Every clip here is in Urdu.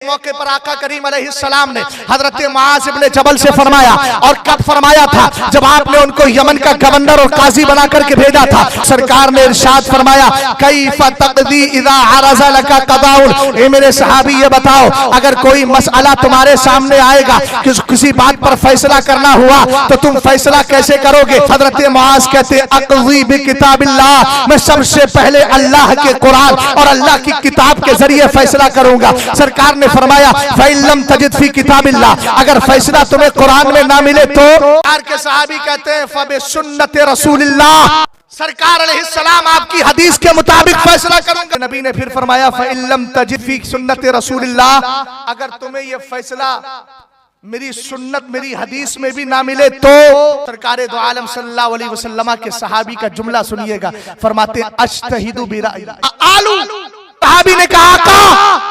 موقع پر آقا کریم علیہ السلام نے حضرت معاذ ابن جبل سے فرمایا، اور کب فرمایا تھا؟ جب آپ نے ان کو یمن کا گورنر اور قاضی بنا کر کے بھیجا تھا۔ سرکار نے ارشاد فرمایا کیف تقضی اذا عرض لك قضاء، اے میرے صحابی یہ بتاؤ اگر کوئی مسئلہ تمہارے سامنے آئے گا کہ کسی بات پر فیصلہ کرنا ہوا تو تم فیصلہ کیسے کرو گے؟ حضرت معاذ کہتے اقضی بکتاب اللہ، میں سب سے پہلے اللہ کے قرآن اور اللہ کی کتاب کے ذریعے فیصلہ کروں گا۔ سرکار نے فرمایا فَإِن لَمْ تَجِدْ فِي كِتَابِ اللَّهِ، اگر فیصلہ تمہیں قرآن میں نہ ملے تو سرکار کے صحابی کہتے ہیں فَبِسُنَّةِ رَسُولِ اللَّهِ، سرکار علیہ السلام آپ کی حدیث کے مطابق فیصلہ کروں گا۔ نبی نے پھر فرمایا فَإِن لَمْ تَجِدْ فِي سُنَّةِ رَسُولِ اللَّهِ، اگر تمہیں یہ فیصلہ میری سنت میری حدیث میں بھی نہ ملے تو سرکار دو عالم صلی اللہ علیہ وسلم کے صحابی کا جملہ سنیے گا، فرماتے اجتہد برأی آلو، صحابی نے کہا آقا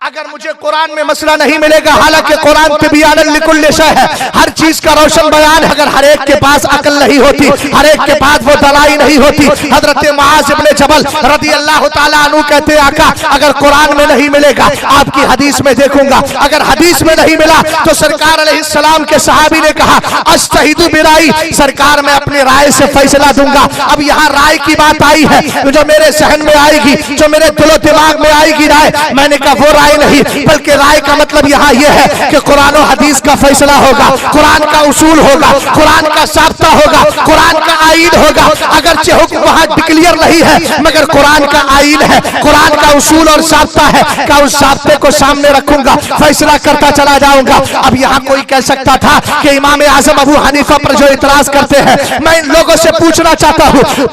اگر مجھے قرآن میں مسئلہ نہیں ملے گا، حالانکہ قرآن تبیان لکل شیء ہے، ہر چیز کا روشن بیان ہے، اگر ہر ایک کے پاس عقل نہیں ہوتی، ہر ایک کے پاس وہ دلائی نہیں ہوتی۔ حضرت معاذ ابن جبل رضی اللہ تعالیٰ عنہ کہتے ہیں آقا اگر قرآن میں نہیں ملے گا آپ کی حدیث میں دیکھوں گا، اگر حدیث میں نہیں ملا تو سرکار علیہ السلام کے صحابی نے کہا اجتہد برائی، سرکار میں اپنی رائے سے فیصلہ دوں گا۔ اب یہاں رائے کی بات آئی ہے جو میرے ذہن میں آئے گی، جو میرے دل و دماغ میں آئے گی رائے، میں نے کہا وہ رائے نہیں، بلکہ رائے کا مطلب یہاں یہ ہے کہ قرآن و حدیث کا فیصلہ ہوگا، قرآن کا اصول ہوگا، قرآن کا ضابطہ ہوگا، قرآن کا آئین ہوگا، اگرچہ حکم وہاں ڈکلیئر نہیں ہے مگر قرآن کا آئین ہے، قرآن کا اصول اور ضابطہ ہے، کہ اس ضابطے کو سامنے رکھوں گا، فیصلہ کرتا چلا جاؤں گا۔ اب یہاں کوئی کہہ سکتا تھا کہ امام اعظم ابو حنیفہ پر جو اعتراض کرتے ہیں، میں ان لوگوں سے پوچھنا چاہتا ہوں،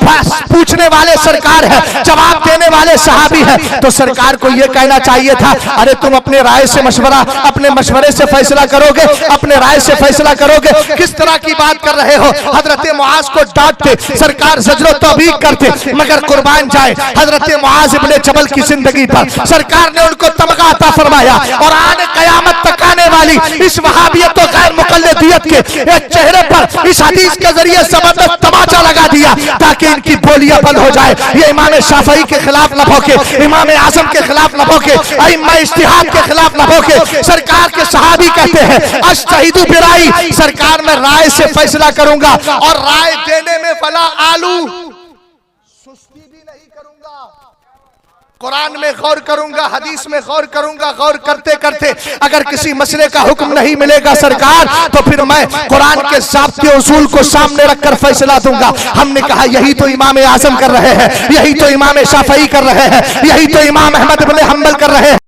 پوچھنے والے سرکار ہے، جواب دینے والے صحابی ہے، تو سرکار کو یہ کہنا چاہیے تھا ارے تم اپنے رائے سے مشورہ، اپنے مشورے سے فیصلہ کرو گے، اپنے رائے سے فیصلہ کرو گے، کس طرح کی بات کر رہے ہو؟ حضرت معاذ کو ڈانٹتے، سرکار زجر و توبیخ کرتے، مگر قربان جائے حضرت معاذ ابن جبل کی زندگی پر سرکار نے ان کو تمغہ عطا فرمایا، اور آنے قیامت تک آنے والی اس وہابیت و غیر مقلدیت کے چہرے پر اس حدیث کے ذریعے زبردست تماچا لگا دیا تاکہ ان کی بولیاں بند ہو جائے، یہ امام شافعی کے خلاف نہ بھوکے، امام اعظم کے خلاف نہ بھوکے، ائمہ اجتہاد کے خلاف نہ بھوکے۔ سرکار کے صحابی کہتے ہیں اجتہد برائی، سرکار میں رائے سے فیصلہ کروں گا، اور رائے دینے میں فلا آلو، سستی بھی نہیں کروں گا، قرآن میں غور کروں گا، حدیث میں غور کروں گا، غور کرتے کرتے اگر کسی مسئلے کا حکم نہیں ملے گا سرکار تو پھر میں قرآن کے ضابطے اصول کو سامنے رکھ کر فیصلہ دوں گا۔ ہم نے کہا یہی تو امام اعظم کر رہے ہیں، یہی تو امام شافعی کر رہے ہیں، یہی تو امام احمد بن حنبل کر رہے ہیں۔